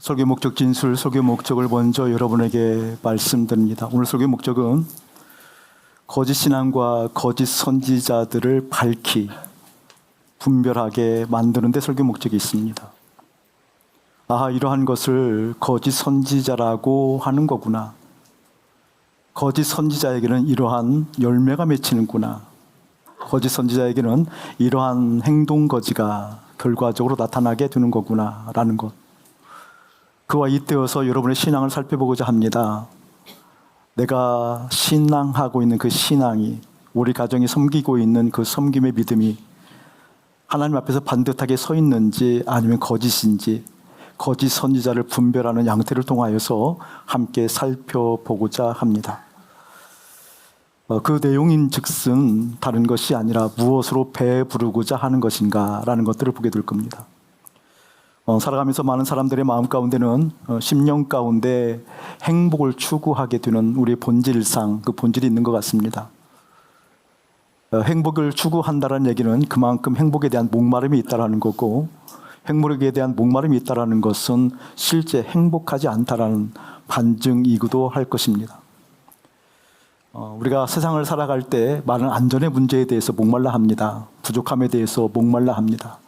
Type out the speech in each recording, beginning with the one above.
설교 목적 진술, 설교 목적을 먼저 여러분에게 말씀드립니다. 오늘 설교 목적은 거짓 신앙과 거짓 선지자들을 밝히 분별하게 만드는 데 설교 목적이 있습니다. 이러한 것을 거짓 선지자라고 하는 거구나. 거짓 선지자에게는 이러한 열매가 맺히는구나. 거짓 선지자에게는 이러한 행동 거지가 결과적으로 나타나게 되는 거구나 라는 것. 그와 잇대어서 여러분의 신앙을 살펴보고자 합니다. 내가 신앙하고 있는 그 신앙이, 우리 가정이 섬기고 있는 그 섬김의 믿음이 하나님 앞에서 반듯하게 서 있는지 아니면 거짓인지, 거짓 선지자를 분별하는 양태를 통하여서 함께 살펴보고자 합니다. 그 내용인 즉슨 다른 것이 아니라 무엇으로 배부르고자 하는 것인가 라는 것들을 보게 될 겁니다. 살아가면서 많은 사람들의 마음 가운데는 심령 가운데 행복을 추구하게 되는 우리의 본질상 그 본질이 있는 것 같습니다. 행복을 추구한다는 얘기는 그만큼 행복에 대한 목마름이 있다는 거고, 행복에 대한 목마름이 있다는 것은 실제 행복하지 않다는 반증이기도 할 것입니다. 우리가 세상을 살아갈 때 많은 안전의 문제에 대해서 목말라 합니다. 부족함에 대해서 목말라 합니다.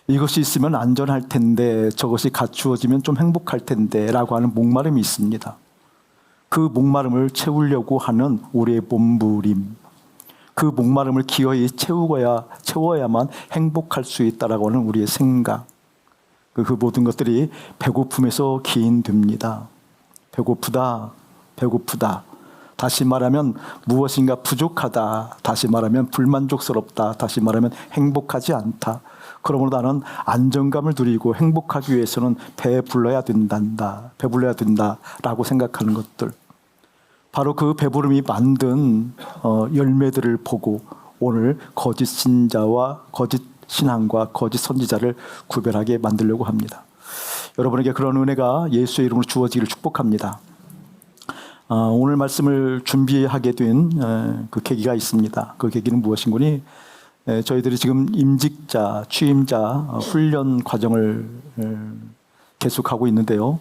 이것이 있으면 안전할 텐데, 저것이 갖추어지면 좀 행복할 텐데 라고 하는 목마름이 있습니다. 그 목마름을 채우려고 하는 우리의 몸부림, 그 목마름을 기어이 채워야만 행복할 수 있다라고 하는 우리의 생각, 그 모든 것들이 배고픔에서 기인됩니다. 배고프다. 다시 말하면 무엇인가 부족하다. 다시 말하면 불만족스럽다. 다시 말하면 행복하지 않다. 그러므로 나는 안정감을 누리고 행복하기 위해서는 배불러야 된다라고 생각하는 것들. 바로 그 배부름이 만든 열매들을 보고 오늘 거짓 신자와 거짓 신앙과 거짓 선지자를 구별하게 만들려고 합니다. 여러분에게 그런 은혜가 예수의 이름으로 주어지기를 축복합니다. 오늘 말씀을 준비하게 된 그 계기가 있습니다. 그 계기는 무엇인고니, 저희들이 지금 임직자, 취임자 훈련 과정을 계속하고 있는데요.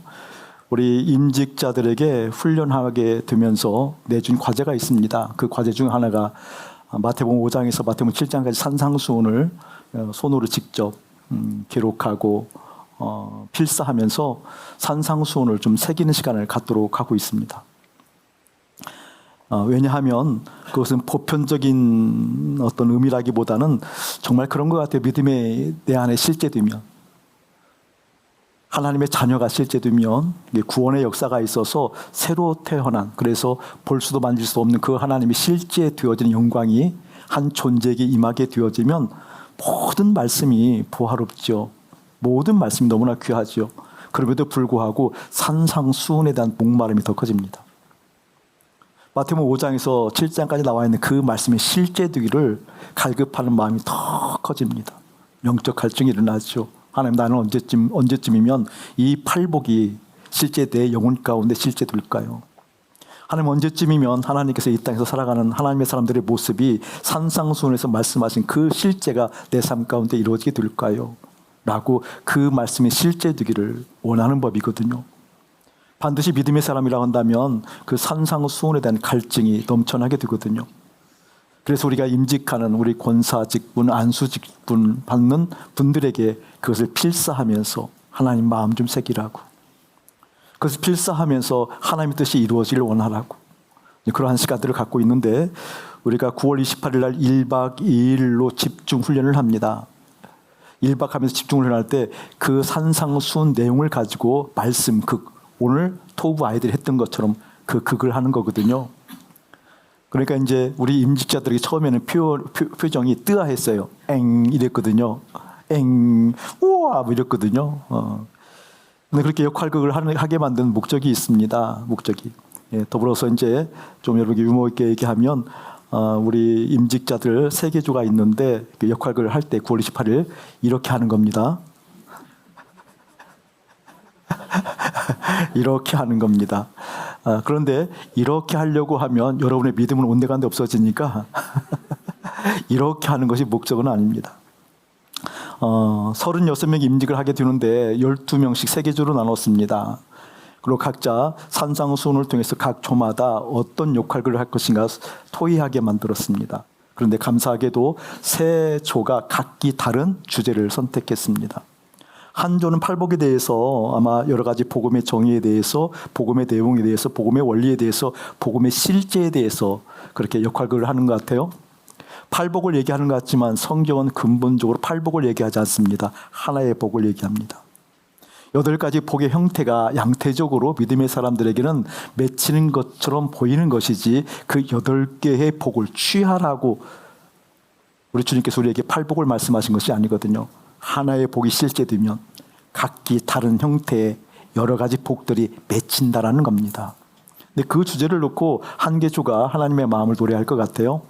우리 임직자들에게 훈련하게 되면서 내준 과제가 있습니다. 그 과제 중 하나가 마태복음 5장에서 마태복음 7장까지 산상수훈을 손으로 직접 기록하고 필사하면서 산상수훈을 좀 새기는 시간을 갖도록 하고 있습니다. 왜냐하면 그것은 보편적인 어떤 의미라기보다는 정말 그런 것 같아요. 믿음의 내 안에 실제되면, 하나님의 자녀가 실제되면 구원의 역사가 있어서 새로 태어난, 그래서 볼 수도 만질 수 없는 그 하나님이 실제 되어지는 영광이 한 존재에게 임하게 되어지면 모든 말씀이 보화롭죠. 모든 말씀이 너무나 귀하죠. 그럼에도 불구하고 산상수훈에 대한 목마름이 더 커집니다. 마태복음 5장에서 7장까지 나와 있는 그 말씀의 실제되기를 갈급하는 마음이 더 커집니다. 영적 갈증이 일어나죠. 하나님, 나는 언제쯤이면 이 팔복이 실제 내 영혼 가운데 실제될까요? 하나님, 언제쯤이면 하나님께서 이 땅에서 살아가는 하나님의 사람들의 모습이 산상수훈에서 말씀하신 그 실제가 내 삶 가운데 이루어지게 될까요? 라고 그 말씀이 실제되기를 원하는 법이거든요. 반드시 믿음의 사람이라고 한다면 그 산상수훈에 대한 갈증이 넘쳐나게 되거든요. 그래서 우리가 임직하는 우리 권사 직분, 안수 직분 받는 분들에게 그것을 필사하면서 하나님 마음 좀 새기라고, 그것을 필사하면서 하나님의 뜻이 이루어지길 원하라고, 그러한 시간들을 갖고 있는데, 우리가 9월 28일 날 1박 2일로 집중 훈련을 합니다. 1박 하면서 집중을 할 때 그 산상수훈 내용을 가지고 말씀, 오늘 토부 아이들이 했던 것처럼 그 극을 하는 거거든요. 그러니까 이제 우리 임직자들에게 처음에는 표정이 뜨아했어요. 이랬거든요. 우와 이랬거든요. 근데 그렇게 역할극을 하게 만든 목적이 있습니다. 목적이. 더불어서 이제 좀 여러분께 유머 있게 얘기하면, 우리 임직자들 3개조가 있는데 그 역할극을 할 때 9월 28일 이렇게 하는 겁니다. 이렇게 하는 겁니다. 그런데 이렇게 하려고 하면 여러분의 믿음은 온데간데 없어지니까 이렇게 하는 것이 목적은 아닙니다. 36명이 임직을 하게 되는데 12명씩 세계주로 나눴습니다. 그리고 각자 산상수훈을 통해서 각 조마다 어떤 역할을 할 것인가 토의하게 만들었습니다. 그런데 감사하게도 세 조가 각기 다른 주제를 선택했습니다. 한 조는 팔복에 대해서 아마 여러 가지 복음의 정의에 대해서, 복음의 내용에 대해서, 복음의 원리에 대해서, 복음의 실제에 대해서 그렇게 역할을 하는 것 같아요. 팔복을 얘기하는 것 같지만 성경은 근본적으로 팔복을 얘기하지 않습니다. 하나의 복을 얘기합니다. 8가지 복의 형태가 양태적으로 믿음의 사람들에게는 맺히는 것처럼 보이는 것이지 그 8개의 복을 취하라고 우리 주님께서 우리에게 팔복을 말씀하신 것이 아니거든요. 하나의 복이 실제되면 각기 다른 형태의 여러 가지 복들이 맺힌다라는 겁니다. 근데 그 주제를 놓고 한 개 조가 하나님의 마음을 노래할 것 같아요.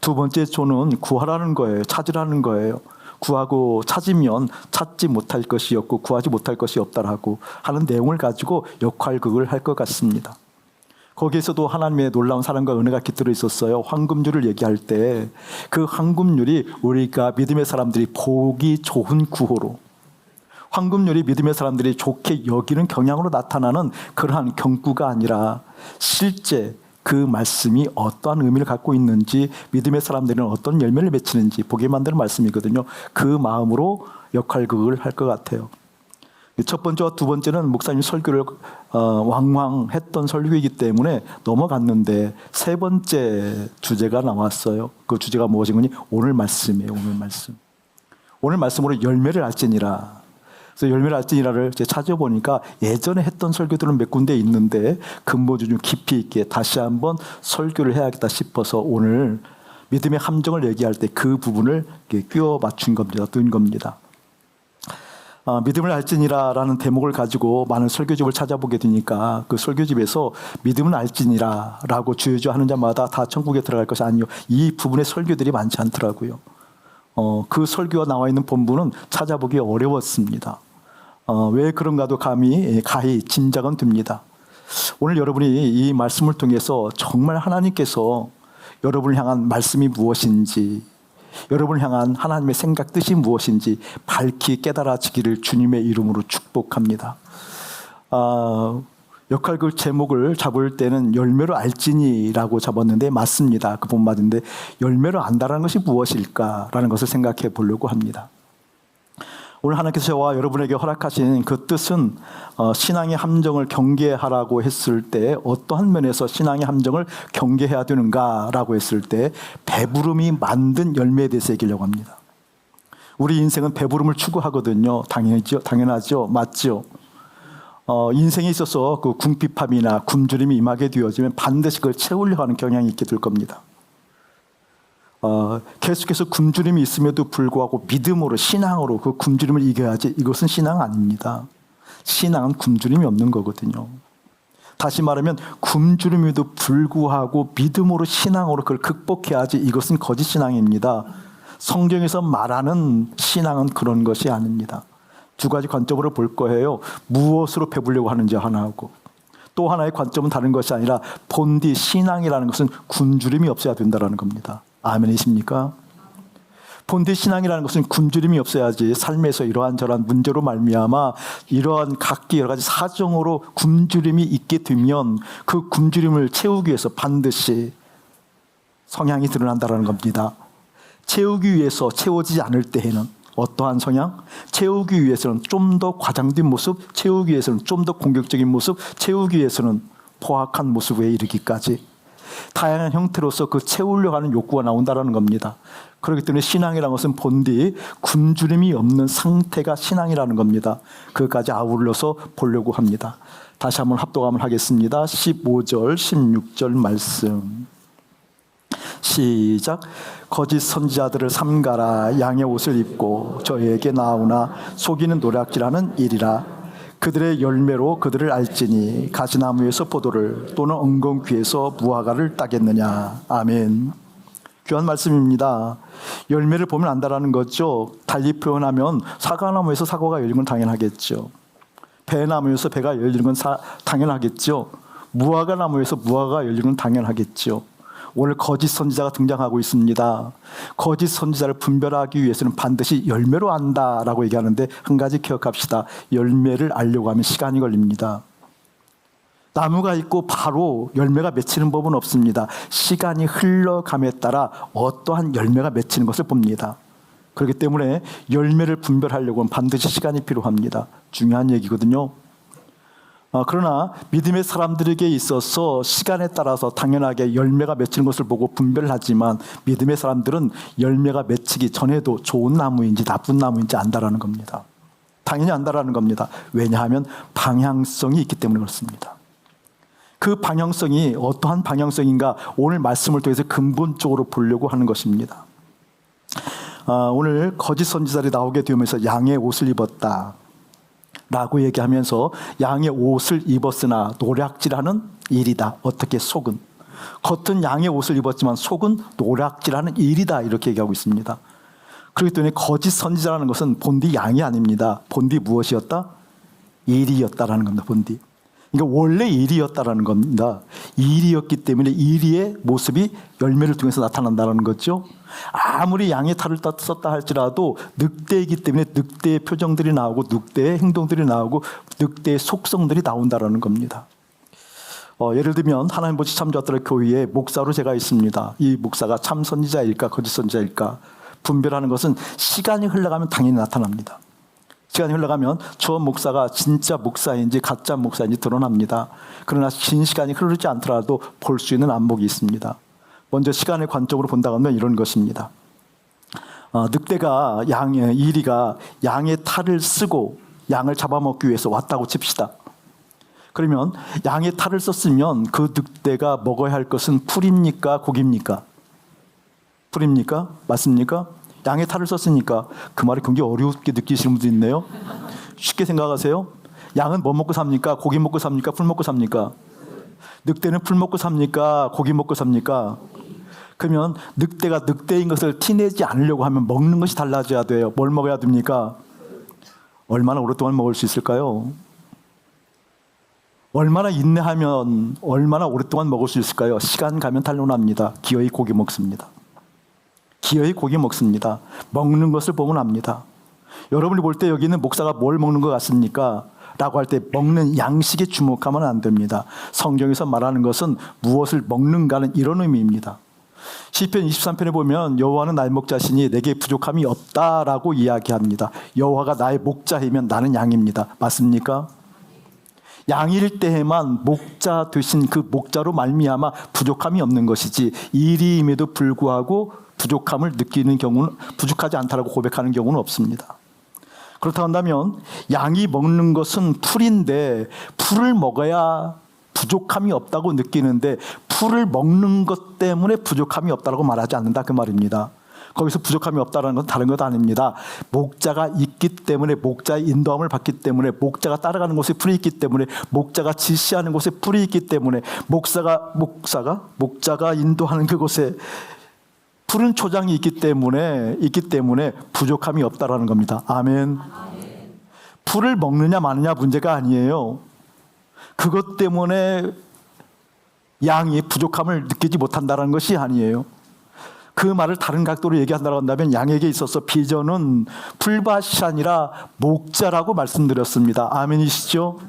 두 번째 조는 구하라는 거예요. 찾으라는 거예요. 구하고 찾으면 찾지 못할 것이 없고 구하지 못할 것이 없다라고 하는 내용을 가지고 역할극을 할 것 같습니다. 거기에서도 하나님의 놀라운 사랑과 은혜가 깃들어 있었어요. 황금률을 얘기할 때 그 황금률이 우리가 믿음의 사람들이 보기 좋은 구호로, 황금률이 믿음의 사람들이 좋게 여기는 경향으로 나타나는 그러한 경구가 아니라 실제 그 말씀이 어떠한 의미를 갖고 있는지, 믿음의 사람들은 어떤 열매를 맺히는지 보게 만드는 말씀이거든요. 그 마음으로 역할극을 할 것 같아요. 첫 번째와 두 번째는 목사님 설교를 왕왕했던 설교이기 때문에 넘어갔는데 세 번째 주제가 나왔어요. 그 주제가 무엇이니? 오늘 말씀이에요. 오늘 말씀. 오늘 말씀으로 열매를 알지니라. 그래서 열매를 알지니라를 찾아보니까 예전에 했던 설교들은 몇 군데 있는데 근본주 좀 깊이 있게 다시 한번 설교를 해야겠다 싶어서 오늘 믿음의 함정을 얘기할 때 그 부분을 끼워 맞춘 겁니다. 둔 겁니다. 믿음을 알지니라라는 대목을 가지고 많은 설교집을 찾아보게 되니까 그 설교집에서 믿음을 알지니라라고 주여주하는 자마다 다 천국에 들어갈 것이 아니요. 이 부분의 설교들이 많지 않더라고요. 그 설교가 나와 있는 본문은 찾아보기 어려웠습니다. 왜 그런가도 가히 짐작은 됩니다. 오늘 여러분이 이 말씀을 통해서 정말 하나님께서 여러분을 향한 말씀이 무엇인지, 여러분을 향한 하나님의 생각, 뜻이 무엇인지 밝히 깨달아지기를 주님의 이름으로 축복합니다. 역할극 제목을 잡을 때는 열매로 알지니라고 잡았는데 맞습니다. 그 부분 맞는데 열매로 안다라는 것이 무엇일까라는 것을 생각해 보려고 합니다. 오늘 하나님께서 저와 여러분에게 허락하신 그 뜻은 신앙의 함정을 경계하라고 했을 때 어떠한 면에서 신앙의 함정을 경계해야 되는가라고 했을 때 배부름이 만든 열매에 대해서 얘기하려고 합니다. 우리 인생은 배부름을 추구하거든요. 당연하죠. 맞죠. 인생에 있어서 그 궁핍함이나 굶주림이 임하게 되어지면 반드시 그걸 채우려고 하는 경향이 있게 될 겁니다. 계속해서 굶주림이 있음에도 불구하고 믿음으로, 신앙으로 그 굶주림을 이겨야지, 이것은 신앙 아닙니다. 신앙은 굶주림이 없는 거거든요. 다시 말하면 굶주림에도 불구하고 믿음으로, 신앙으로 그걸 극복해야지, 이것은 거짓 신앙입니다. 성경에서 말하는 신앙은 그런 것이 아닙니다. 두 가지 관점으로 볼 거예요. 무엇으로 배부려고 하는지 하나하고, 또 하나의 관점은 다른 것이 아니라 본디 신앙이라는 것은 굶주림이 없어야 된다는 겁니다. 아멘이십니까? 본디 신앙이라는 것은 굶주림이 없어야지 삶에서 이러한 저러한 문제로 말미암아 이러한 각기 여러 가지 사정으로 굶주림이 있게 되면 그 굶주림을 채우기 위해서 반드시 성향이 드러난다는 겁니다. 채우기 위해서 채워지지 않을 때에는 어떠한 성향? 채우기 위해서는 좀 더 과장된 모습, 채우기 위해서는 좀 더 공격적인 모습, 채우기 위해서는 포악한 모습에 이르기까지 다양한 형태로서 그 채우려고 하는 욕구가 나온다는 겁니다. 그렇기 때문에 신앙이라는 것은 본디 굶주림이 없는 상태가 신앙이라는 겁니다. 그것까지 아울러서 보려고 합니다. 다시 한번 합독함을 하겠습니다. 15절, 16절 말씀. 시작. 거짓 선지자들을 삼가라. 양의 옷을 입고 저희에게 나오나 속이는 노략질하는 일이라. 그들의 열매로 그들을 알지니 가시나무에서 포도를 또는 엉겅퀴에서 무화과를 따겠느냐. 아멘. 귀한 말씀입니다. 열매를 보면 안다라는 거죠. 달리 표현하면 사과나무에서 사과가 열리는 건 당연하겠죠. 배나무에서 배가 열리는 건 당연하겠죠. 무화과나무에서 무화과가 열리는 건 당연하겠죠. 오늘 거짓 선지자가 등장하고 있습니다. 거짓 선지자를 분별하기 위해서는 반드시 열매로 안다라고 얘기하는데 한 가지 기억합시다. 열매를 알려고 하면 시간이 걸립니다. 나무가 있고 바로 열매가 맺히는 법은 없습니다. 시간이 흘러감에 따라 어떠한 열매가 맺히는 것을 봅니다. 그렇기 때문에 열매를 분별하려고 하면 반드시 시간이 필요합니다. 중요한 얘기거든요. 그러나 믿음의 사람들에게 있어서 시간에 따라서 당연하게 열매가 맺히는 것을 보고 분별을 하지만 믿음의 사람들은 열매가 맺히기 전에도 좋은 나무인지 나쁜 나무인지 안다라는 겁니다. 당연히 안다라는 겁니다. 왜냐하면 방향성이 있기 때문에 그렇습니다. 그 방향성이 어떠한 방향성인가 오늘 말씀을 통해서 근본적으로 보려고 하는 것입니다. 오늘 거짓 선지자들이 나오게 되면서 양의 옷을 입었다 라고 얘기하면서 양의 옷을 입었으나 노략질하는 일이다. 어떻게 속은? 겉은 양의 옷을 입었지만 속은 노략질하는 일이다. 이렇게 얘기하고 있습니다. 그렇기 때문에 거짓 선지자라는 것은 본디 양이 아닙니다. 본디 무엇이었다? 일이었다라는 겁니다. 본디. 그러니까 원래 일이었다라는 겁니다. 일이었기 때문에 일이의 모습이 열매를 통해서 나타난다는 거죠. 아무리 양의 탈을 썼다 할지라도 늑대이기 때문에 늑대의 표정들이 나오고 늑대의 행동들이 나오고 늑대의 속성들이 나온다라는 겁니다. 예를 들면 하나님 보시 참 좋았더라 교회에 목사로 제가 있습니다. 이 목사가 참 선지자일까 거짓 선지자일까 분별하는 것은 시간이 흘러가면 당연히 나타납니다. 시간이 흘러가면 저 목사가 진짜 목사인지 가짜 목사인지 드러납니다. 그러나 긴 시간이 흐르지 않더라도 볼 수 있는 안목이 있습니다. 먼저 시간의 관점으로 본다고 하면 이런 것입니다. 늑대가 이리가 양의 탈을 쓰고 양을 잡아먹기 위해서 왔다고 칩시다. 그러면 양의 탈을 썼으면 그 늑대가 먹어야 할 것은 풀입니까? 고기입니까? 풀입니까? 맞습니까? 양의 탈을 썼으니까 그 말이 굉장히 어렵게 느끼시는 분도 있네요. 쉽게 생각하세요. 양은 뭐 먹고 삽니까? 고기 먹고 삽니까? 풀 먹고 삽니까? 늑대는 풀 먹고 삽니까? 고기 먹고 삽니까? 그러면 늑대가 늑대인 것을 티내지 않으려고 하면 먹는 것이 달라져야 돼요. 뭘 먹어야 됩니까? 얼마나 오랫동안 먹을 수 있을까요? 얼마나 인내하면 얼마나 오랫동안 먹을 수 있을까요? 시간 가면 탄로납니다. 기어이 고기 먹습니다. 기어이 고기 먹습니다. 먹는 것을 보면 압니다. 여러분이 볼 때 여기는 목사가 뭘 먹는 것 같습니까? 라고 할 때 먹는 양식에 주목하면 안 됩니다. 성경에서 말하는 것은 무엇을 먹는가는 이런 의미입니다. 시편 23편에 보면 여호와는 나의 목자시니 내게 부족함이 없다라고 이야기합니다. 여호와가 나의 목자이면 나는 양입니다. 맞습니까? 양일 때에만 목자 되신 그 목자로 말미암아 부족함이 없는 것이지 일임에도 불구하고 부족함을 느끼는 경우는 부족하지 않다라고 고백하는 경우는 없습니다. 그렇다고 한다면 양이 먹는 것은 풀인데 풀을 먹어야 부족함이 없다고 느끼는데 풀을 먹는 것 때문에 부족함이 없다고 말하지 않는다 그 말입니다. 거기서 부족함이 없다는 건 다른 것 아닙니다. 목자가 있기 때문에 목자의 인도함을 받기 때문에 목자가 따라가는 곳에 풀이 있기 때문에 목자가 지시하는 곳에 풀이 있기 때문에 목자가 인도하는 그곳에 푸른 초장이 있기 때문에 부족함이 없다라는 겁니다. 아멘. 풀을 먹느냐 마느냐 문제가 아니에요. 그것 때문에 양이 부족함을 느끼지 못한다는 것이 아니에요. 그 말을 다른 각도로 얘기한다고 한다면 양에게 있어서 비전은 풀밭이 아니라 목자라고 말씀드렸습니다. 아멘이시죠?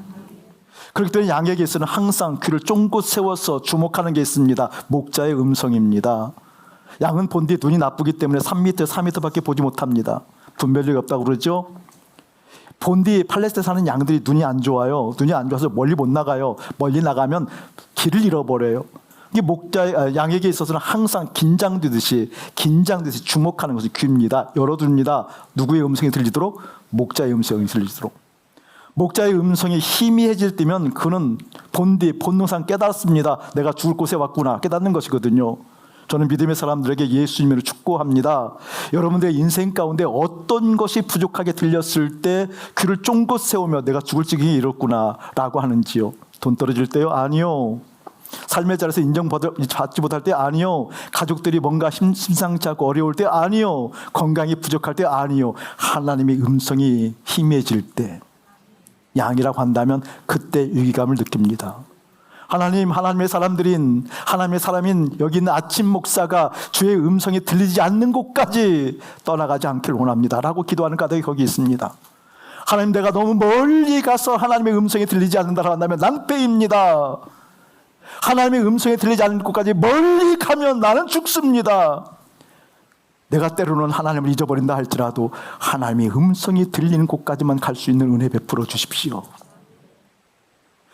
그렇기 때문에 양에게 있어서는 항상 귀를 쫑긋 세워서 주목하는 게 있습니다. 목자의 음성입니다. 양은 본디 눈이 나쁘기 때문에 3m, 4m밖에 보지 못합니다. 분별력이 없다고 그러죠? 본디 팔레스타인에 사는 양들이 눈이 안 좋아요. 눈이 안 좋아서 멀리 못 나가요. 멀리 나가면 길을 잃어버려요. 이게 양에게 있어서는 항상 긴장되듯이 주목하는 것이 귀입니다. 열어둡니다. 누구의 음성이 들리도록? 목자의 음성이 들리도록. 목자의 음성이 희미해질 때면 그는 본능상 깨닫습니다. 내가 죽을 곳에 왔구나 깨닫는 것이거든요. 저는 믿음의 사람들에게 예수님을 축복합니다. 여러분들의 인생 가운데 어떤 것이 부족하게 들렸을 때 귀를 쫑긋 세우며 내가 죽을 지경에 이뤘구나 라고 하는지요. 돈 떨어질 때요? 아니요. 삶의 자리에서 인정받지 못할 때 아니요. 가족들이 뭔가 심상치 않고 어려울 때 아니요. 건강이 부족할 때 아니요. 하나님의 음성이 희미해질 때 양이라고 한다면 그때 위기감을 느낍니다. 하나님의 사람인 여기 있는 아침 목사가 주의 음성이 들리지 않는 곳까지 떠나가지 않기를 원합니다 라고 기도하는 까닭이 거기 있습니다. 하나님, 내가 너무 멀리 가서 하나님의 음성이 들리지 않는다고 한다면 낭패입니다. 하나님의 음성이 들리지 않는 곳까지 멀리 가면 나는 죽습니다. 내가 때로는 하나님을 잊어버린다 할지라도 하나님의 음성이 들리는 곳까지만 갈 수 있는 은혜 베풀어 주십시오.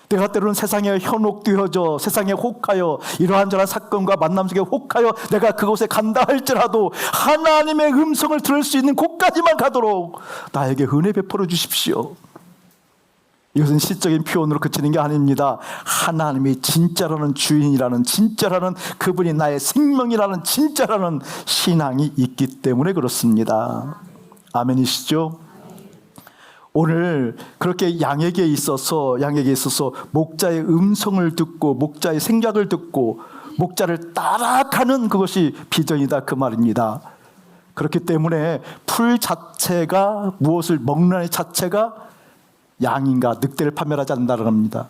내가 때로는 세상에 현혹되어져 세상에 혹하여 이러한 저러한 사건과 만남 속에 혹하여 내가 그곳에 간다 할지라도 하나님의 음성을 들을 수 있는 곳까지만 가도록 나에게 은혜 베풀어 주십시오. 이것은 시적인 표현으로 그치는 게 아닙니다. 하나님이 진짜라는 주인이라는, 진짜라는 그분이 나의 생명이라는 진짜라는 신앙이 있기 때문에 그렇습니다. 아멘이시죠? 오늘 그렇게 양에게 있어서 목자의 음성을 듣고 목자의 생각을 듣고 목자를 따라가는 그것이 비전이다 그 말입니다. 그렇기 때문에 풀 자체가 무엇을 먹는 자체가 양인가 늑대를 판별하지 않는다는 겁니다.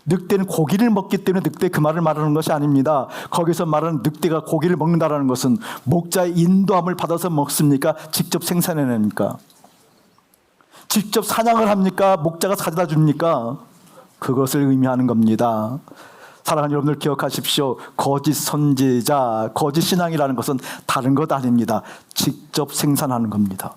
늑대는 고기를 먹기 때문에 늑대 그 말을 말하는 것이 아닙니다. 거기서 말하는 늑대가 고기를 먹는다는 것은 목자의 인도함을 받아서 먹습니까? 직접 생산해냅니까? 직접 사냥을 합니까? 목자가 사다 줍니까? 그것을 의미하는 겁니다. 사랑하는 여러분들 기억하십시오. 거짓 선지자, 거짓 신앙이라는 것은 다른 것 아닙니다. 직접 생산하는 겁니다.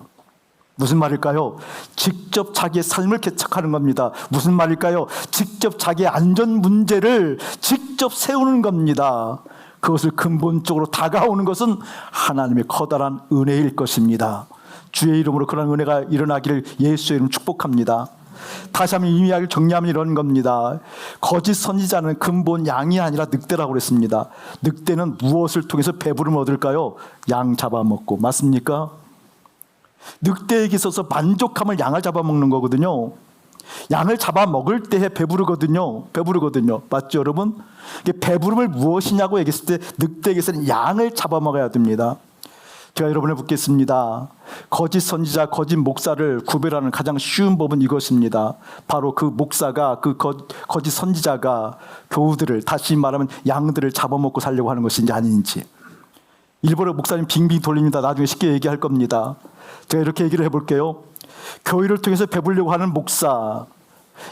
무슨 말일까요? 직접 자기의 삶을 개척하는 겁니다. 무슨 말일까요? 직접 자기의 안전 문제를 직접 세우는 겁니다. 그것을 근본적으로 다가오는 것은 하나님의 커다란 은혜일 것입니다. 주의 이름으로 그런 은혜가 일어나기를 예수의 이름 축복합니다. 다시 한번 이 이야기를 정리하면 이런 겁니다. 거짓 선지자는 근본 양이 아니라 늑대라고 그랬습니다. 늑대는 무엇을 통해서 배부름을 얻을까요? 양 잡아먹고. 맞습니까? 늑대에게 있어서 만족함을 양을 잡아먹는 거거든요. 양을 잡아먹을 때에 배부르거든요. 맞죠 여러분? 배부름을 무엇이냐고 얘기했을 때 늑대에게서는 양을 잡아먹어야 됩니다. 제가 여러분을 묻겠습니다. 거짓 선지자, 거짓 목사를 구별하는 가장 쉬운 법은 이것입니다. 바로 그 목사가, 그 거짓 선지자가 교우들을, 다시 말하면 양들을 잡아먹고 살려고 하는 것인지 아닌지. 일부러 목사님 빙빙 돌립니다. 나중에 쉽게 얘기할 겁니다. 제가 이렇게 얘기를 해볼게요. 교회를 통해서 배부르려고 하는 목사,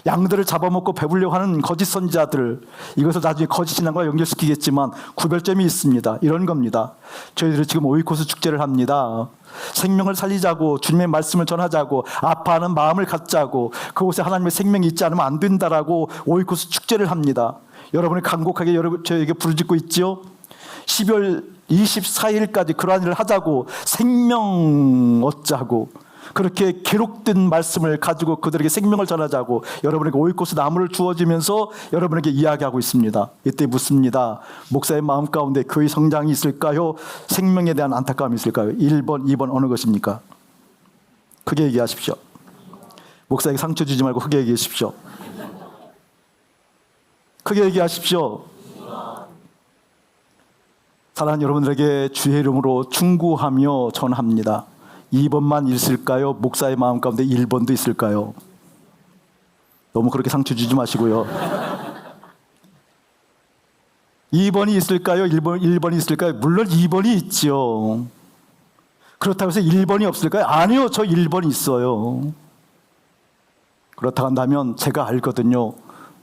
양들을 잡아먹고 배부르려고 하는 거짓 선지자들, 이것을 나중에 거짓 신앙과 연결시키겠지만 구별점이 있습니다. 이런 겁니다. 저희들이 지금 오이코스 축제를 합니다. 생명을 살리자고, 주님의 말씀을 전하자고, 아파하는 마음을 갖자고, 그곳에 하나님의 생명이 있지 않으면 안 된다라고 오이코스 축제를 합니다. 여러분이 간곡하게 저에게 부르짖고 있지요. 12월 24일까지 그러한 일을 하자고, 생명 얻자고, 그렇게 기록된 말씀을 가지고 그들에게 생명을 전하자고 여러분에게 오이코스 나무를 주어지면서 여러분에게 이야기하고 있습니다. 이때 묻습니다. 목사의 마음 가운데 교회 성장이 있을까요? 생명에 대한 안타까움이 있을까요? 1번, 2번 어느 것입니까? 크게 얘기하십시오. 목사에게 상처 주지 말고 크게 얘기하십시오. 크게 얘기하십시오. 사랑하는 여러분들에게 주의 이름으로 충고하며 전합니다. 2번만 있을까요? 목사의 마음 가운데 1번도 있을까요? 너무 그렇게 상처 주지 마시고요. 2번이 있을까요? 1번이 있을까요? 물론 2번이 있죠. 그렇다고 해서 1번이 없을까요? 아니요, 저 1번이 있어요. 그렇다고 한다면 제가 알거든요.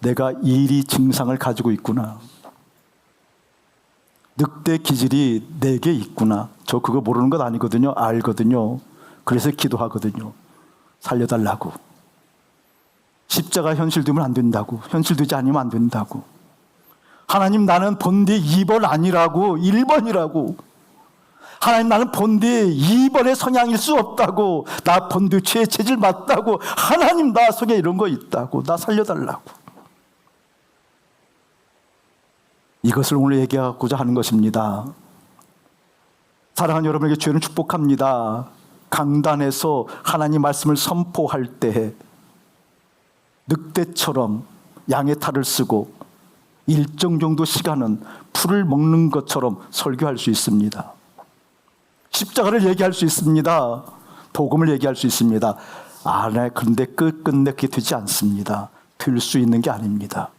내가 이리 증상을 가지고 있구나. 늑대 기질이 내게 있구나. 저 그거 모르는 것 아니거든요. 알거든요. 그래서 기도하거든요. 살려달라고. 십자가 현실되면 안 된다고. 현실되지 않으면 안 된다고. 하나님, 나는 본디 2번 아니라고. 1번이라고. 하나님, 나는 본디 2번의 성향일 수 없다고. 나 본디 죄의 체질 맞다고. 하나님, 나 속에 이런 거 있다고. 나 살려달라고. 이것을 오늘 얘기하고자 하는 것입니다. 사랑하는 여러분에게 주의는 축복합니다. 강단에서 하나님 말씀을 선포할 때 늑대처럼 양의 탈을 쓰고 일정 정도 시간은 풀을 먹는 것처럼 설교할 수 있습니다. 십자가를 얘기할 수 있습니다. 복음을 얘기할 수 있습니다. 그런데 끝끝내 그게 되지 않습니다. 들 수 있는 게 아닙니다.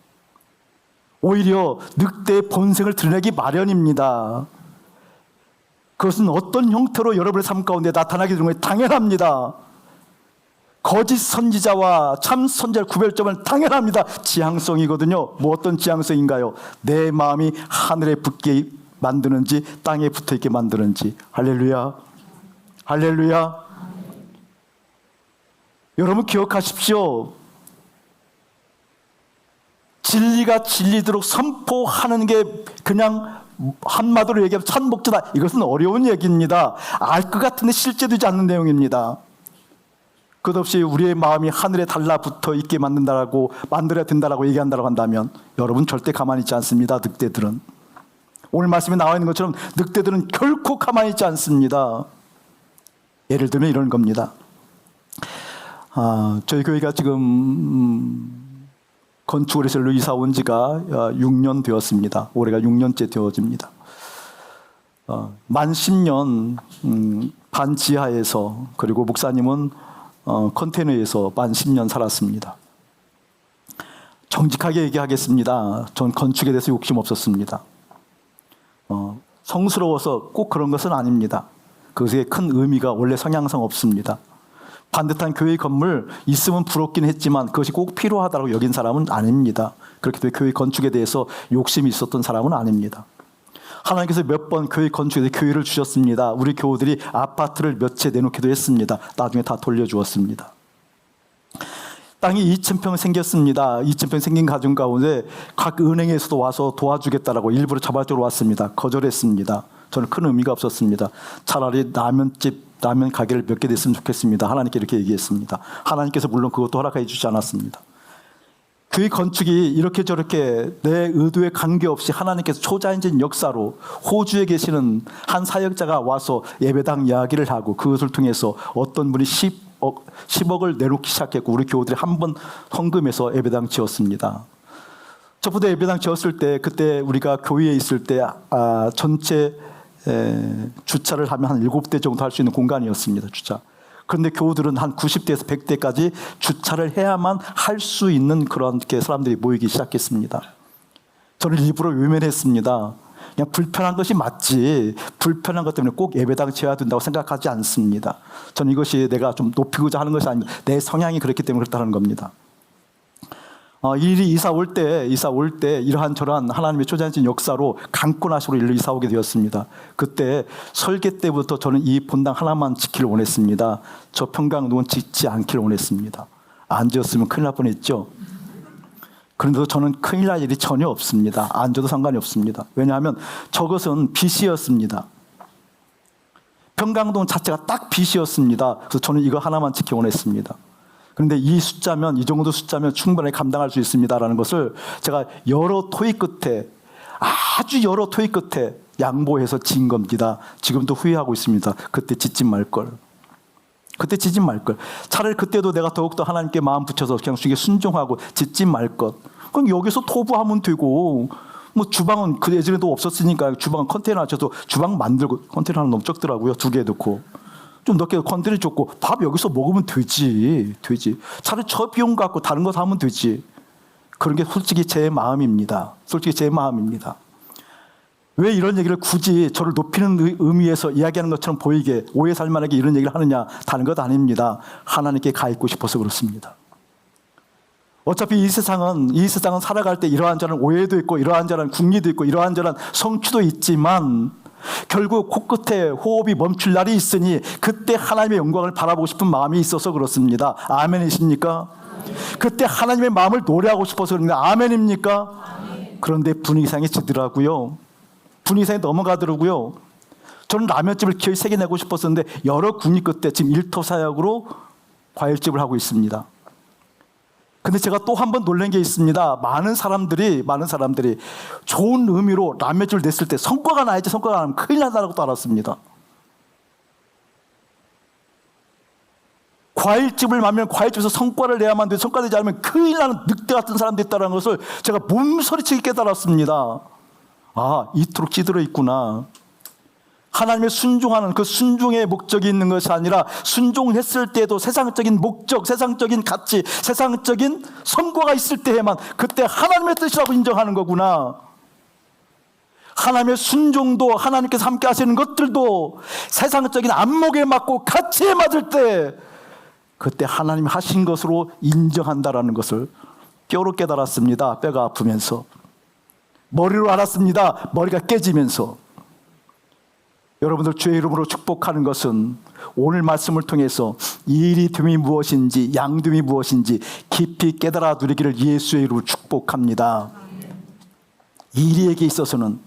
오히려 늑대의 본성을 드러내기 마련입니다. 그것은 어떤 형태로 여러분의 삶 가운데 나타나게 되는 것이 당연합니다. 거짓 선지자와 참 선지자의 구별점은 당연합니다. 지향성이거든요. 뭐 어떤 지향성인가요? 내 마음이 하늘에 붙게 만드는지 땅에 붙어있게 만드는지. 할렐루야. 할렐루야. 여러분 기억하십시오. 진리가 진리도록 선포하는 게 그냥 한마디로 얘기하면 천복자다. 이것은 어려운 얘기입니다. 알 것 같은데 실제되지 않는 내용입니다. 끝없이 우리의 마음이 하늘에 달라붙어 있게 만들어야 된다라고 얘기한다고 한다면 여러분 절대 가만히 있지 않습니다. 늑대들은. 오늘 말씀에 나와 있는 것처럼 늑대들은 결코 가만히 있지 않습니다. 예를 들면 이런 겁니다. 저희 교회가 지금 건축을 해서 이사 온 지가 6년 되었습니다. 올해가 6년째 되어집니다. 만 10년 반지하에서, 그리고 목사님은 컨테이너에서 만 10년 살았습니다. 정직하게 얘기하겠습니다. 전 건축에 대해서 욕심 없었습니다. 성스러워서 꼭 그런 것은 아닙니다. 그것에 큰 의미가 원래 성향상 없습니다. 반듯한 교회 건물 있으면 부럽긴 했지만 그것이 꼭 필요하다고 여긴 사람은 아닙니다. 그렇기 때문에 교회 건축에 대해서 욕심이 있었던 사람은 아닙니다. 하나님께서 몇 번 교회 건축에 대해 교회를 주셨습니다. 우리 교우들이 아파트를 몇 채 내놓기도 했습니다. 나중에 다 돌려주었습니다. 땅이 2,000평 생겼습니다. 2,000평 생긴 가정 가운데 각 은행에서도 와서 도와주겠다라고 일부러 자발적으로 왔습니다. 거절했습니다. 저는 큰 의미가 없었습니다. 차라리 라면 가게를 몇 개 냈으면 좋겠습니다. 하나님께 이렇게 얘기했습니다. 하나님께서 물론 그것도 허락해 주지 않았습니다. 교회 건축이 이렇게 저렇게 내 의도에 관계없이 하나님께서 초자연적인 역사로 호주에 계시는 한 사역자가 와서 예배당 이야기를 하고 그것을 통해서 어떤 분이 10억을 내놓기 시작했고 우리 교우들이 한 번 헌금해서 예배당 지었습니다. 저부터 예배당 지었을 때 그때 우리가 교회에 있을 때 전체 주차를 하면 한 7대 정도 할 수 있는 공간이었습니다. 주차. 그런데 교우들은 한 90대에서 100대까지 주차를 해야만 할 수 있는 그런 사람들이 모이기 시작했습니다. 저는 일부러 외면했습니다. 그냥 불편한 것이 맞지 불편한 것 때문에 꼭 예배당 지어야 된다고 생각하지 않습니다. 저는 이것이 내가 좀 높이고자 하는 것이 아닙니다. 내 성향이 그렇기 때문에 그렇다는 겁니다. 일이 이사 올 때 이러한 저러한 하나님의 초자연적인 역사로 강권하시고 일로 이사 오게 되었습니다. 그때 설계 때부터 저는 이 본당 하나만 지키를 원했습니다. 저 평강동은 짓지 않기를 원했습니다. 안 지었으면 큰일 날 뻔했죠. 그런데도 저는 큰일 날 일이 전혀 없습니다. 안 줘도 상관이 없습니다. 왜냐하면 저것은 빚이었습니다. 평강동 자체가 딱 빚이었습니다. 그래서 저는 이거 하나만 지키 원했습니다. 그런데 이 정도 숫자면 충분히 감당할 수 있습니다라는 것을 제가 아주 여러 토익 끝에 양보해서 진 겁니다. 지금도 후회하고 있습니다. 그때 짓지 말걸. 차라리 그때도 내가 더욱더 하나님께 마음 붙여서 그냥 주께 순종하고 짓지 말것. 그럼 여기서 토부하면 되고, 뭐 주방은 그 예전에도 없었으니까 주방 컨테이너 쳐서 주방 만들고, 컨테이너는 너무 적더라고요. 2개 넣고. 좀 넓게 컨테이너 줬고 밥 여기서 먹으면 되지. 차라리 저 비용 갖고 다른 거 사면 되지. 그런 게 솔직히 제 마음입니다. 왜 이런 얘기를 굳이 저를 높이는 의미에서 이야기하는 것처럼 보이게 오해 살 만하게 이런 얘기를 하느냐. 다른 것 아닙니다. 하나님께 가 있고 싶어서 그렇습니다. 어차피 이 세상은 살아갈 때 이러한저러한 오해도 있고 이러한저러한 궁리도 있고 이러한저러한 성취도 있지만 결국 코끝에 호흡이 멈출 날이 있으니 그때 하나님의 영광을 바라보고 싶은 마음이 있어서 그렇습니다. 아멘이십니까? 그때 하나님의 마음을 노래하고 싶어서 그런데 아멘입니까? 그런데 분위기상이 지더라고요. 분위기상이 넘어가더라고요. 저는 라면집을 기어이 3개 내고 싶었었는데 여러 국립 끝에 지금 일터 사역으로 과일집을 하고 있습니다. 근데 제가 또 한 번 놀란 게 있습니다. 많은 사람들이 좋은 의미로 라면집을 냈을 때 성과가 나야지 성과가 나면 큰일 난다고 또 알았습니다. 과일집을 하면 과일집에서 성과를 내야만 돼. 성과 내지 않으면 큰일 나는 늑대 같은 사람들이 있다는 것을 제가 몸소리치게 깨달았습니다. 이토록 찌들어 있구나. 하나님의 순종하는 그 순종의 목적이 있는 것이 아니라 순종했을 때도 세상적인 목적, 세상적인 가치, 세상적인 성과가 있을 때에만 그때 하나님의 뜻이라고 인정하는 거구나. 하나님의 순종도 하나님께서 함께 하시는 것들도 세상적인 안목에 맞고 가치에 맞을 때 그때 하나님이 하신 것으로 인정한다라는 것을 뼈로 깨달았습니다. 뼈가 아프면서. 머리로 알았습니다. 머리가 깨지면서. 여러분들 주의 이름으로 축복하는 것은 오늘 말씀을 통해서 이리됨이 무엇인지 양됨이 무엇인지 깊이 깨달아 누리기를 예수의 이름으로 축복합니다. 이리에게 있어서는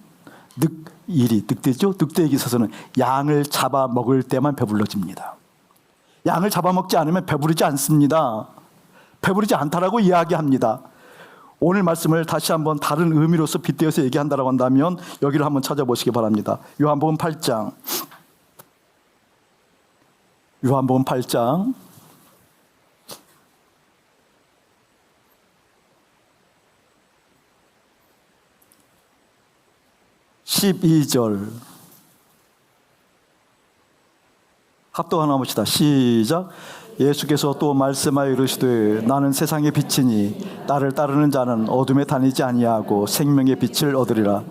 늑대에게 있어서는 양을 잡아먹을 때만 배불러집니다. 양을 잡아먹지 않으면 배부르지 않습니다. 배부르지 않다라고 이야기합니다. 오늘 말씀을 다시 한번 다른 의미로서 빗대어서 얘기한다라고 한다면 여기를 한번 찾아보시기 바랍니다. 요한복음 8장 12절 합독 하나 봅시다. 시작. 예수께서 또 말씀하여 이르시되 나는 세상의 빛이니 나를 따르는 자는 어둠에 다니지 아니하고 생명의 빛을 얻으리라.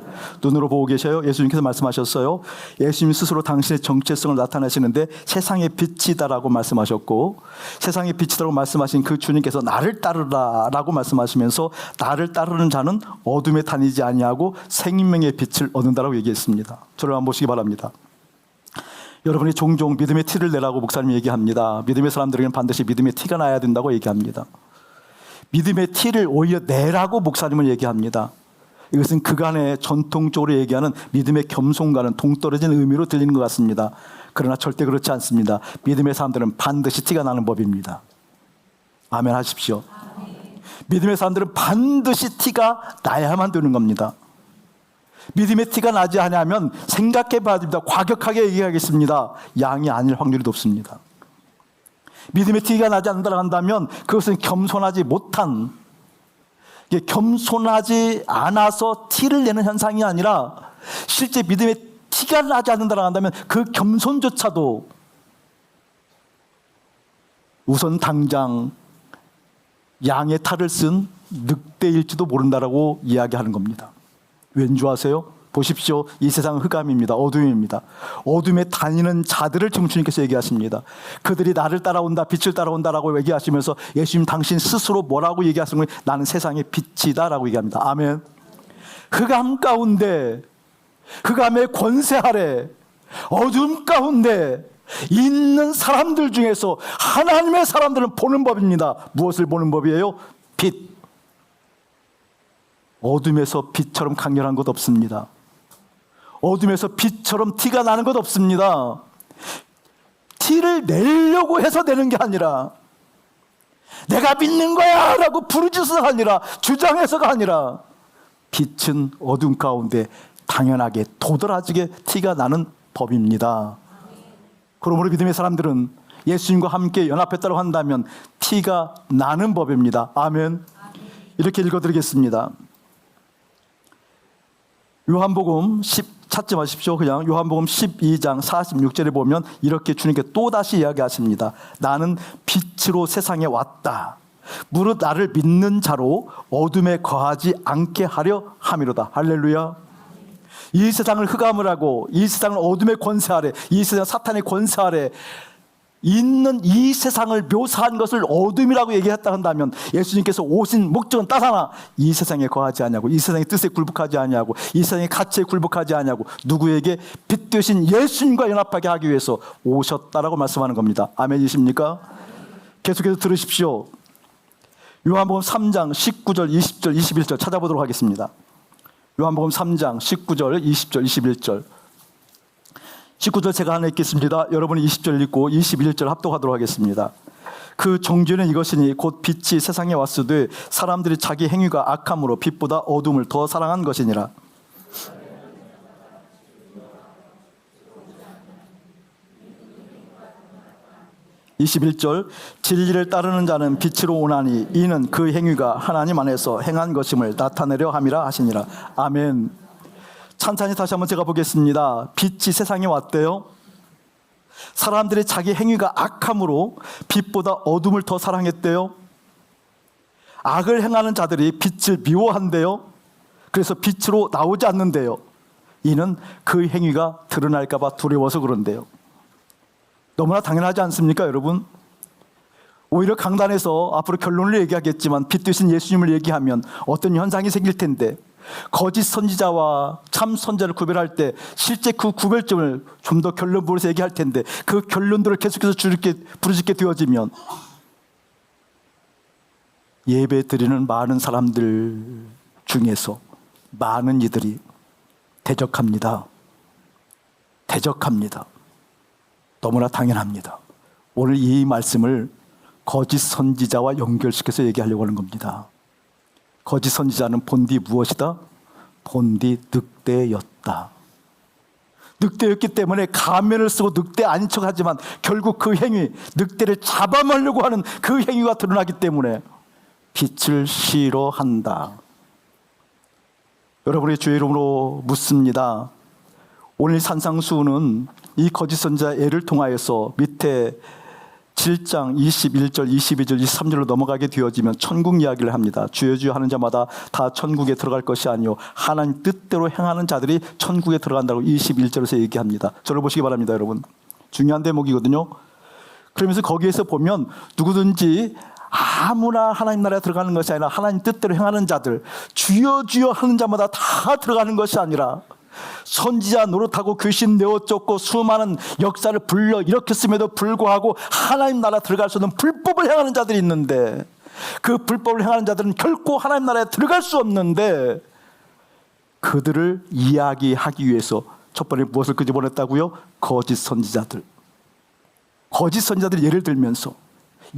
눈으로 보고 계셔요? 예수님께서 말씀하셨어요. 예수님 스스로 당신의 정체성을 나타내시는데 세상의 빛이다라고 말씀하셨고, 세상의 빛이다라고 말씀하신 그 주님께서 나를 따르라라고 말씀하시면서 나를 따르는 자는 어둠에 다니지 아니하고 생명의 빛을 얻는다라고 얘기했습니다. 저를 한번 보시기 바랍니다. 여러분이 종종 믿음의 티를 내라고 목사님이 얘기합니다. 믿음의 사람들에게는 반드시 믿음의 티가 나야 된다고 얘기합니다. 믿음의 티를 오히려 내라고 목사님은 얘기합니다. 이것은 그간의 전통적으로 얘기하는 믿음의 겸손과는 동떨어진 의미로 들리는 것 같습니다. 그러나 절대 그렇지 않습니다. 믿음의 사람들은 반드시 티가 나는 법입니다. 아멘 하십시오. 믿음의 사람들은 반드시 티가 나야만 되는 겁니다. 믿음의 티가 나지 않으면 생각해 봐야 됩니다. 과격하게 얘기하겠습니다. 양이 아닐 확률이 높습니다. 믿음의 티가 나지 않는다고 한다면 그것은 겸손하지 못한, 겸손하지 않아서 티를 내는 현상이 아니라 실제 믿음의 티가 나지 않는다고 한다면 그 겸손조차도 우선 당장 양의 탈을 쓴 늑대일지도 모른다라고 이야기하는 겁니다. 왠지 아세요? 보십시오. 이 세상은 흑암입니다. 어둠입니다. 어둠에 다니는 자들을 지금 주님께서 얘기하십니다. 그들이 나를 따라온다, 빛을 따라온다라고 얘기하시면서 예수님 당신 스스로 뭐라고 얘기하시는 거예요? 나는 세상의 빛이다라고 얘기합니다. 아멘. 흑암 가운데, 흑암의 권세 아래, 어둠 가운데 있는 사람들 중에서 하나님의 사람들은 보는 법입니다. 무엇을 보는 법이에요? 빛. 어둠에서 빛처럼 강렬한 것 없습니다. 어둠에서 빛처럼 티가 나는 것 없습니다. 티를 내려고 해서 내는 게 아니라, 내가 믿는 거야 라고 부르짖어서가 아니라, 주장해서가 아니라, 빛은 어둠 가운데 당연하게 도드라지게 티가 나는 법입니다. 그러므로 믿음의 사람들은 예수님과 함께 연합했다고 한다면 티가 나는 법입니다. 아멘. 이렇게 읽어드리겠습니다. 요한복음 10 찾지 마십시오. 그냥 요한복음 12장 46절에 보면 이렇게 주님께 또다시 이야기하십니다. 나는 빛으로 세상에 왔다. 무릇 나를 믿는 자로 어둠에 거하지 않게 하려 함이로다. 할렐루야. 이 세상을 흑암을 하고 이 세상을 어둠의 권세 아래, 이 세상 사탄의 권세 아래 있는 이 세상을 묘사한 것을 어둠이라고 얘기했다 한다면 예수님께서 오신 목적은 딱 하나, 이 세상에 거하지 아니하고 이 세상의 뜻에 굴복하지 아니하고 이 세상의 가치에 굴복하지 아니하고 누구에게 빛 되신 예수님과 연합하게 하기 위해서 오셨다라고 말씀하는 겁니다. 아멘이십니까? 계속해서 들으십시오. 요한복음 3장 19절 20절 21절 찾아보도록 하겠습니다. 요한복음 3장 19절 20절 21절 19절 제가 하나 읽겠습니다. 여러분이 20절 읽고 21절 합독하도록 하겠습니다. 그 종지는 이것이니 곧 빛이 세상에 왔으되 사람들이 자기 행위가 악함으로 빛보다 어둠을 더 사랑한 것이니라. 21절 진리를 따르는 자는 빛으로 오나니 이는 그 행위가 하나님 안에서 행한 것임을 나타내려 함이라 하시니라. 아멘. 찬찬히 다시 한번 제가 보겠습니다. 빛이 세상에 왔대요. 사람들이 자기 행위가 악함으로 빛보다 어둠을 더 사랑했대요. 악을 행하는 자들이 빛을 미워한대요. 그래서 빛으로 나오지 않는데요. 이는 그 행위가 드러날까 봐 두려워서 그런데요. 너무나 당연하지 않습니까, 여러분? 오히려 강단에서 앞으로 결론을 얘기하겠지만 빛 되신 예수님을 얘기하면 어떤 현상이 생길 텐데, 거짓 선지자와 참 선지자를 구별할 때 실제 그 구별점을 좀 더 결론부에서 얘기할 텐데, 그 결론들을 계속해서 부르짖게 되어지면 예배 드리는 많은 사람들 중에서 많은 이들이 대적합니다. 대적합니다. 너무나 당연합니다. 오늘 이 말씀을 거짓 선지자와 연결시켜서 얘기하려고 하는 겁니다. 거짓 선지자는 본디 무엇이다? 본디 늑대였다. 늑대였기 때문에 가면을 쓰고 늑대 아닌 척하지만 결국 그 행위, 늑대를 잡아먹으려고 하는 그 행위가 드러나기 때문에 빛을 싫어한다. 여러분의 주의 이름으로 묻습니다. 오늘 산상수훈은 이 거짓 선지자 예를 통하여서 밑에 7장 21절, 22절, 23절로 넘어가게 되어지면 천국 이야기를 합니다. 주여 주여 하는 자마다 다 천국에 들어갈 것이 아니요 하나님 뜻대로 행하는 자들이 천국에 들어간다고 21절에서 얘기합니다. 저를 보시기 바랍니다, 여러분. 중요한 대목이거든요. 그러면서 거기에서 보면 누구든지 아무나 하나님 나라에 들어가는 것이 아니라 하나님 뜻대로 행하는 자들, 주여 주여 하는 자마다 다 들어가는 것이 아니라 선지자 노릇하고 귀신 내어쫓고 수많은 역사를 불러 일으켰음에도 불구하고 하나님 나라 들어갈 수 없는 불법을 행하는 자들이 있는데, 그 불법을 행하는 자들은 결코 하나님 나라에 들어갈 수 없는데, 그들을 이야기하기 위해서 첫 번째 무엇을 끄집어냈다고요? 거짓 선지자들. 거짓 선지자들이 예를 들면서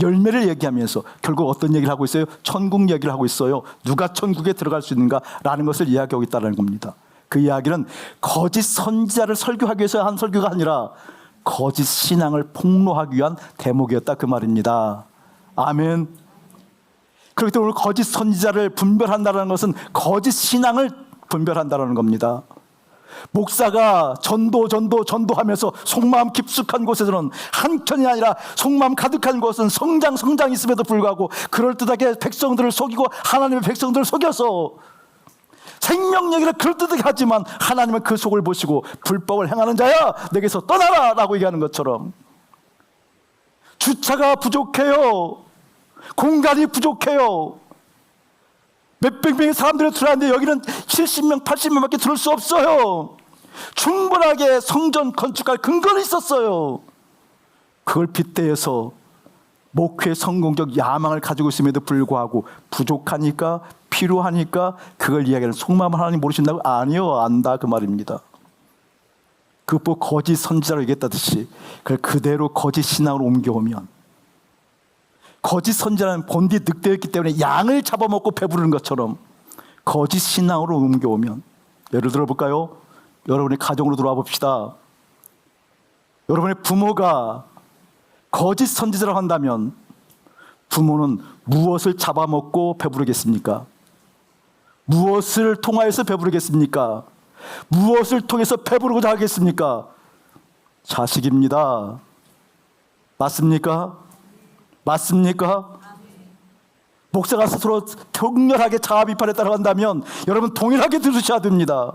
열매를 얘기하면서 결국 어떤 얘기를 하고 있어요? 천국 얘기를 하고 있어요. 누가 천국에 들어갈 수 있는가라는 것을 이야기하고 있다는 겁니다. 그 이야기는 거짓 선지자를 설교하기 위해서 한 설교가 아니라 거짓 신앙을 폭로하기 위한 대목이었다, 그 말입니다. 아멘. 그렇기 때문에 거짓 선지자를 분별한다는 것은 거짓 신앙을 분별한다는 겁니다. 목사가 전도하면서 속마음 깊숙한 곳에서는 한켠이 아니라 속마음 가득한 곳은 성장이 있음에도 불구하고 그럴듯하게 백성들을 속이고 하나님의 백성들을 속여서 생명 얘기를 그럴듯하게 하지만 하나님은 그 속을 보시고 불법을 행하는 자야 내게서 떠나라 라고 얘기하는 것처럼, 주차가 부족해요. 공간이 부족해요. 몇백 명의 사람들이 들어왔는데 여기는 70명, 80명밖에 들을 수 없어요. 충분하게 성전 건축할 근거는 있었어요. 그걸 빗대어서 목회 성공적 야망을 가지고 있음에도 불구하고 부족하니까, 필요하니까 그걸 이야기하는 속마음 하나님 모르신다고? 아니요, 안다, 그 말입니다. 그 거짓 선지자로 얘기했다듯이 그걸 그대로 거짓 신앙으로 옮겨오면, 거짓 선지자는 본디 늑대였기 때문에 양을 잡아먹고 배부르는 것처럼 거짓 신앙으로 옮겨오면, 예를 들어 볼까요? 여러분의 가정으로 들어와 봅시다. 여러분의 부모가 거짓 선지자라고 한다면 부모는 무엇을 잡아먹고 배부르겠습니까? 무엇을 통하여서 배부르겠습니까? 무엇을 통해서 배부르고자 하겠습니까? 자식입니다. 맞습니까? 맞습니까? 목사가 스스로 격렬하게 자아 비판에 따라간다면 여러분 동일하게 들으셔야 됩니다.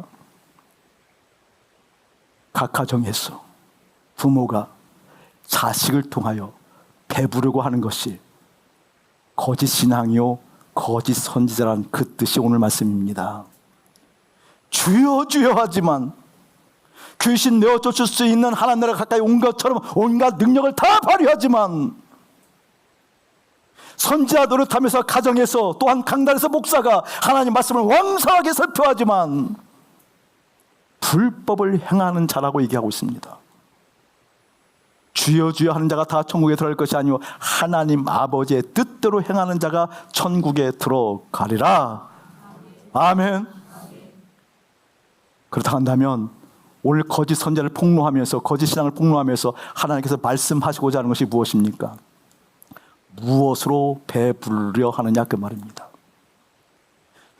각 가정에서 부모가 자식을 통하여 배부르고 하는 것이 거짓 신앙이요 거짓 선지자란 그 뜻이 오늘 말씀입니다. 주여 주여 하지만 귀신 내어쫓을 수 있는 하나님 나라 가까이 온 것처럼 온갖 능력을 다 발휘하지만, 선지자 노릇하면서 가정에서 또한 강단에서 목사가 하나님 말씀을 왕성하게 설교하지만 불법을 행하는 자라고 얘기하고 있습니다. 주여 주여 하는 자가 다 천국에 들어갈 것이 아니오 하나님 아버지의 뜻대로 행하는 자가 천국에 들어가리라. 아멘. 그렇다 한다면 오늘 거짓 선지자를 폭로하면서 거짓 신앙을 폭로하면서 하나님께서 말씀하시고자 하는 것이 무엇입니까? 무엇으로 배부르려 하느냐, 그 말입니다.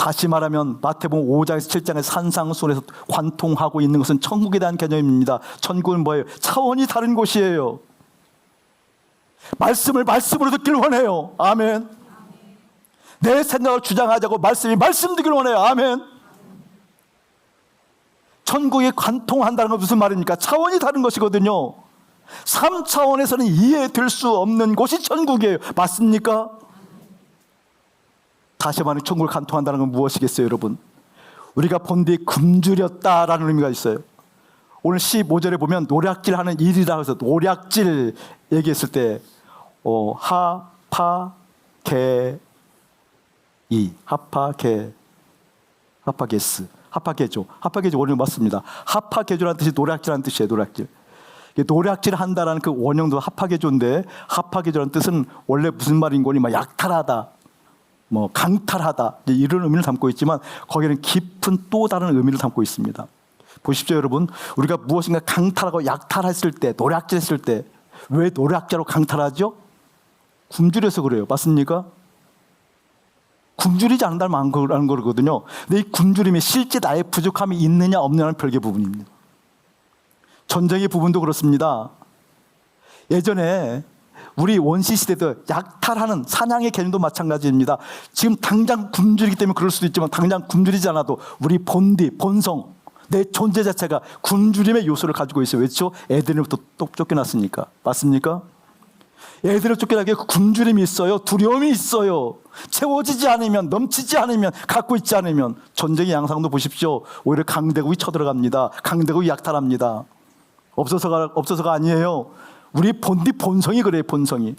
다시 말하면 마태복음 5장에서 7장에서 산상수훈에서 관통하고 있는 것은 천국에 대한 개념입니다. 천국은 뭐예요? 차원이 다른 곳이에요. 말씀을 말씀으로 듣기를 원해요. 아멘. 내 생각을 주장하자고 말씀 듣기를 원해요. 아멘. 천국에 관통한다는 건 무슨 말입니까? 차원이 다른 것이거든요. 3차원에서는 이해될 수 없는 곳이 천국이에요. 맞습니까? 다시 말해 천국을 관통한다는 건 무엇이겠어요, 여러분? 우리가 본디 굶주렸다라는 의미가 있어요. 오늘 15절에 보면 노략질 하는 일이라고 해서 노략질 얘기했을 때 하파게조 원형 맞습니다. 하파게조라는 뜻이 노략질하는 뜻이에요. 노략질 한다라는 그 원형도 하파게조인데, 하파게조라는 뜻은 원래 무슨 말인 거니? 막 약탈하다, 뭐 강탈하다, 이런 의미를 담고 있지만 거기는 깊은 또 다른 의미를 담고 있습니다. 보십시오, 여러분. 우리가 무엇인가 강탈하고 약탈했을 때, 노략질했을 때, 왜 노략질로 강탈하죠? 굶주려서 그래요. 맞습니까? 굶주리지 않는다면 안 그러는 거거든요. 근데 이 굶주림이 실제 나의 부족함이 있느냐 없느냐는 별개 부분입니다. 전쟁의 부분도 그렇습니다. 예전에 우리 원시 시대도 약탈하는 사냥의 개념도 마찬가지입니다. 지금 당장 굶주리기 때문에 그럴 수도 있지만 당장 굶주리지 않아도 우리 본성, 내 존재 자체가 굶주림의 요소를 가지고 있어요. 왜죠? 에덴으로부터 또 쫓겨났으니까. 맞습니까? 애들을 쫓겨나게 굶주림이 있어요. 두려움이 있어요. 채워지지 않으면, 넘치지 않으면, 갖고 있지 않으면. 전쟁의 양상도 보십시오. 오히려 강대국이 쳐들어갑니다. 강대국이 약탈합니다. 없어서가 아니에요. 우리 본성이 그래요. 본성이.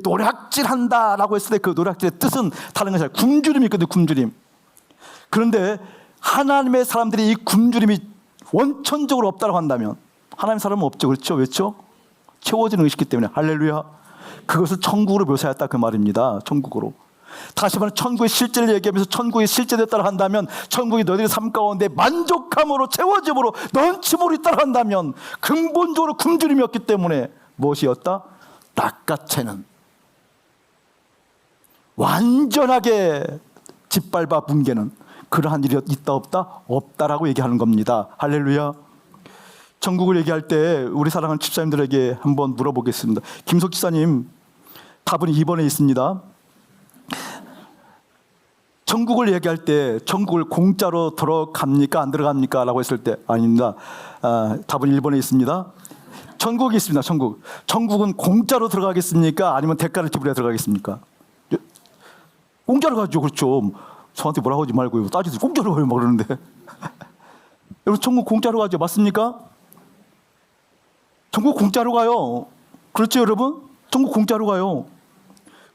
노략질한다라고 했을 때 그 노략질의 뜻은 다른 것이 아니라 굶주림이 있거든요. 굶주림. 그런데 하나님의 사람들이 이 굶주림이 원천적으로 없다고 한다면, 하나님의 사람은 없죠. 그렇죠? 왜죠? 채워지는 것이기 때문에. 할렐루야. 그것을 천국으로 묘사했다 그 말입니다. 천국으로. 다시 말해 천국의 실제를 얘기하면서 천국이 실제됐다고 한다면, 천국이 너희들의 삶 가운데 만족함으로 채워짐으로 넘침으로 있다고 한다면 근본적으로 굶주림이 없기 때문에 무엇이었다? 낚아채는, 완전하게 짓밟아 뭉개는 그러한 일이 있다 없다? 없다라고 얘기하는 겁니다. 할렐루야. 천국을 얘기할 때 우리 사랑하는 집사님들에게 한번 물어보겠습니다. 김석 집사님, 답은 2번에 있습니다. 천국을 얘기할 때 천국을 공짜로 들어갑니까 안 들어갑니까? 라고 했을 때 아닙니다. 답은 1번에 있습니다. 천국이 있습니다. 천국은 공짜로 들어가겠습니까? 아니면 대가를 지불해야 들어가겠습니까? 공짜로 가죠. 그렇죠. 저한테 뭐라고 하지 말고요. 따지듯이 공짜로 가요. 막 그러는데. 여러분, 천국 공짜로 가죠. 맞습니까? 천국 공짜로 가요. 그렇죠, 여러분? 천국 공짜로 가요.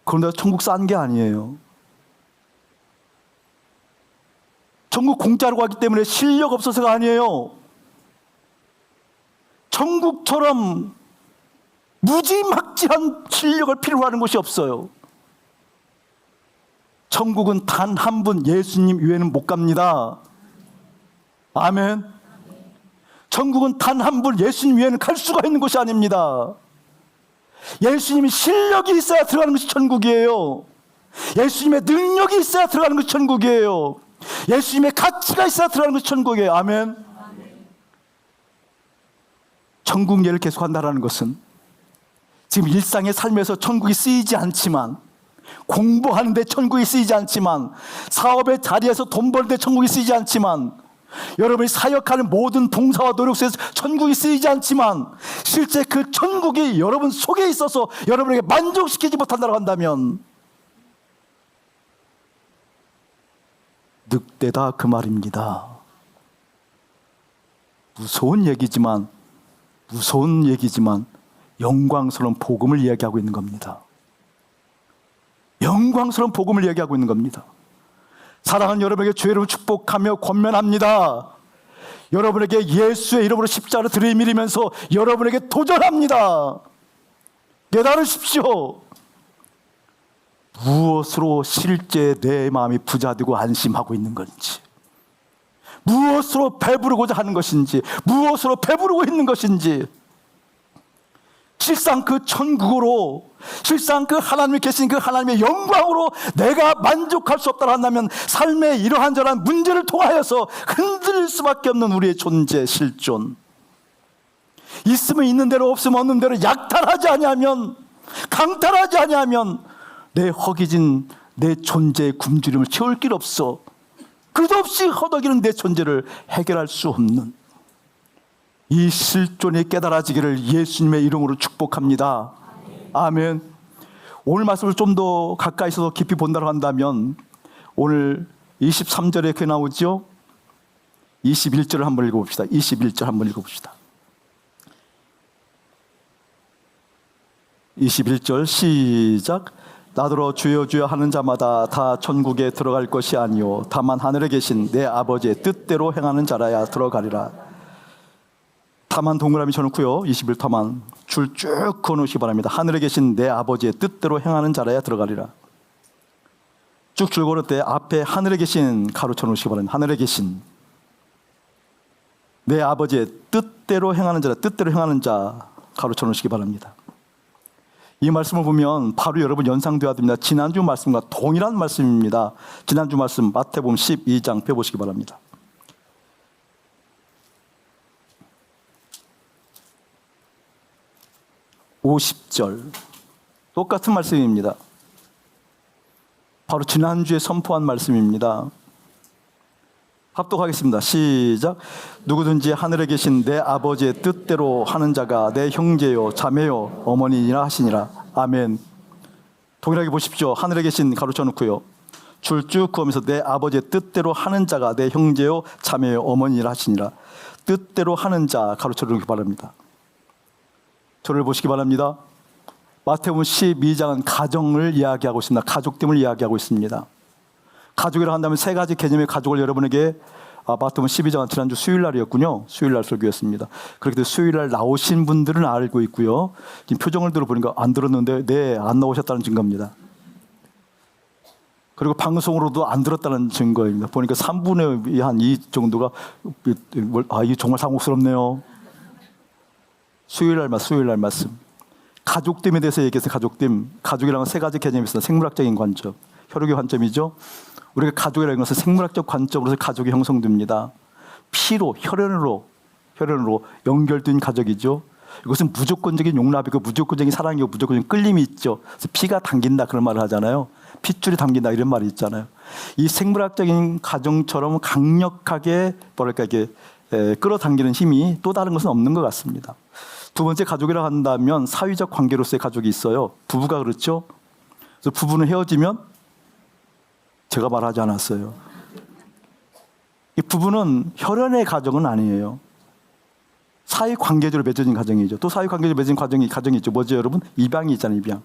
그런데 천국 싼 게 아니에요. 천국 공짜로 가기 때문에 실력 없어서가 아니에요. 천국처럼 무지막지한 실력을 필요로 하는 것이 없어요. 천국은 단 한 분 예수님 외에는 못 갑니다. 아멘. 천국은 단 한 분 예수님 외에는 갈 수가 있는 것이 아닙니다. 예수님이 실력이 있어야 들어가는 것이 천국이에요. 예수님의 능력이 있어야 들어가는 것이 천국이에요. 예수님의 가치가 있어야 들어가는 것이 천국이에요. 아멘. 천국 예를 계속한다는 것은 지금 일상의 삶에서 천국이 쓰이지 않지만, 공부하는데 천국이 쓰이지 않지만, 사업의 자리에서 돈 벌는데 천국이 쓰이지 않지만, 여러분이 사역하는 모든 봉사와 노력 속에서 천국이 쓰이지 않지만, 실제 그 천국이 여러분 속에 있어서 여러분에게 만족시키지 못한다고 한다면 늑대다 그 말입니다. 무서운 얘기지만 영광스러운 복음을 이야기하고 있는 겁니다. 영광스러운 복음을 이야기하고 있는 겁니다. 사랑하는 여러분에게 주의 축복하며 권면합니다. 여러분에게 예수의 이름으로 십자가를 들이밀면서 여러분에게 도전합니다. 깨달으십시오. 무엇으로 실제 내 마음이 부자되고 안심하고 있는 건지, 무엇으로 배부르고자 하는 것인지, 무엇으로 배부르고 있는 것인지, 실상 그 천국으로, 실상 그 하나님이 계신 그 하나님의 영광으로 내가 만족할 수 없다고 한다면 삶의 이러한저러한 문제를 통하여서 흔들릴 수밖에 없는 우리의 존재, 실존. 있으면 있는 대로, 없으면 없는 대로 약탈하지 아니하면, 강탈하지 아니하면 내 허기진 내 존재의 굶주림을 채울 길 없어. 끝없이 허덕이는 내 존재를 해결할 수 없는 이 실존이 깨달아지기를 예수님의 이름으로 축복합니다. 아멘. 오늘 말씀을 좀 더 가까이서 깊이 본다고 한다면 오늘 23절에 그렇게 나오죠. 21절을 한번 읽어봅시다. 21절 한번 읽어봅시다. 21절 시작. 나더러 주여 주여 하는 자마다 다 천국에 들어갈 것이 아니요 다만 하늘에 계신 내 아버지의 뜻대로 행하는 자라야 들어가리라. 다만 동그라미 쳐놓고요. 21 다만 줄 쭉 그어놓으시기 바랍니다. 하늘에 계신 내 아버지의 뜻대로 행하는 자라야 들어가리라. 쭉 줄 그을 때 앞에 하늘에 계신 가로 쳐놓으시기 바랍니다. 하늘에 계신 내 아버지의 뜻대로 행하는 자라, 뜻대로 행하는 자 가로 쳐놓으시기 바랍니다. 이 말씀을 보면 바로 여러분 연상되어야 됩니다. 지난주 말씀과 동일한 말씀입니다. 지난주 말씀 마태복음 12장 펴보시기 바랍니다. 50절 똑같은 말씀입니다. 바로 지난주에 선포한 말씀입니다. 합독하겠습니다. 시작. 누구든지 하늘에 계신 내 아버지의 뜻대로 하는 자가 내 형제요 자매요 어머니니라 하시니라. 아멘. 동일하게 보십시오. 하늘에 계신 가로쳐 놓고요. 줄 쭉 그으면서 내 아버지의 뜻대로 하는 자가 내 형제요 자매요 어머니니라 하시니라. 뜻대로 하는 자 가로쳐 놓기 바랍니다. 저를 보시기 바랍니다. 마태복음 12장은 가정을 이야기하고 있습니다. 가족됨을 이야기하고 있습니다. 가족이라 한다면 세 가지 개념의 가족을 여러분에게 마태복음 12장은 지난주 수요일날이었군요. 수요일날 설교였습니다. 그렇게 수요일날 나오신 분들은 알고 있고요. 지금 표정을 들어보니까 안 들었는데 네, 안 나오셨다는 증거입니다. 그리고 방송으로도 안 들었다는 증거입니다. 보니까 3분의 한 2 정도가 이게 정말 상혹스럽네요. 수요일날 말씀. 가족됨에 대해서 얘기해서 가족됨. 가족이라는 세 가지 개념이 있습니다. 생물학적인 관점, 혈육의 관점이죠. 우리가 가족이라는 것은 생물학적 관점으로서 가족이 형성됩니다. 피로, 혈연으로 연결된 가족이죠. 이것은 무조건적인 용납이고 무조건적인 사랑이고 무조건적인 끌림이 있죠. 그래서 피가 당긴다 그런 말을 하잖아요. 핏줄이 당긴다 이런 말이 있잖아요. 이 생물학적인 가정처럼 강력하게 이게 끌어당기는 힘이 또 다른 것은 없는 것 같습니다. 두 번째 가족이라고 한다면 사회적 관계로서의 가족이 있어요. 부부가 그렇죠. 그래서 부부는 헤어지면 제가 말하지 않았어요. 이 부부는 혈연의 가정은 아니에요. 사회 관계적으로 맺어진 가정이죠. 또 사회 관계적으로 맺어진 가정이 있죠. 뭐죠, 여러분? 입양이 있잖아요, 입양.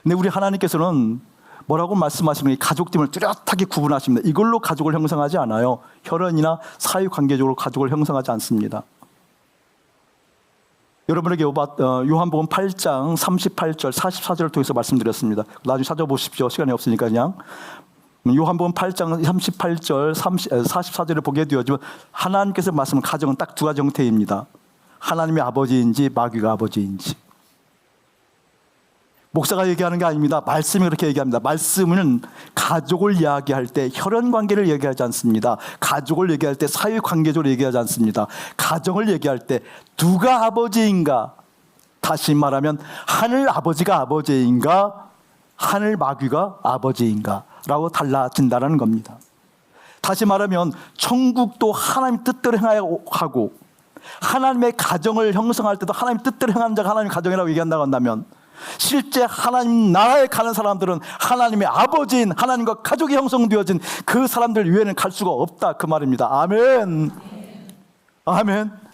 근데 우리 하나님께서는 뭐라고 말씀하시는 게 가족됨을 뚜렷하게 구분하십니다. 이걸로 가족을 형성하지 않아요. 혈연이나 사회 관계적으로 가족을 형성하지 않습니다. 여러분에게 요한복음 8장 38절 44절을 통해서 말씀드렸습니다. 나중에 찾아보십시오. 시간이 없으니까 그냥. 요한복음 8장 38절 44절을 보게 되어지면 하나님께서 말씀한 가정은 딱 두 가지 형태입니다. 하나님의 아버지인지 마귀가 아버지인지. 목사가 얘기하는 게 아닙니다. 말씀이 그렇게 얘기합니다. 말씀은 가족을 이야기할 때 혈연 관계를 얘기하지 않습니다. 가족을 얘기할 때 사회 관계적으로 얘기하지 않습니다. 가정을 얘기할 때 누가 아버지인가? 다시 말하면 하늘 아버지가 아버지인가? 하늘 마귀가 아버지인가? 라고 달라진다는 겁니다. 다시 말하면 천국도 하나님 뜻대로 행하고 하나님의 가정을 형성할 때도 하나님 뜻대로 행하는 자가 하나님의 가정이라고 얘기한다고 한다면 실제 하나님 나라에 가는 사람들은 하나님의 아버지인 하나님과 가족이 형성되어진 그 사람들 위에는 갈 수가 없다 그 말입니다. 아멘. 아멘.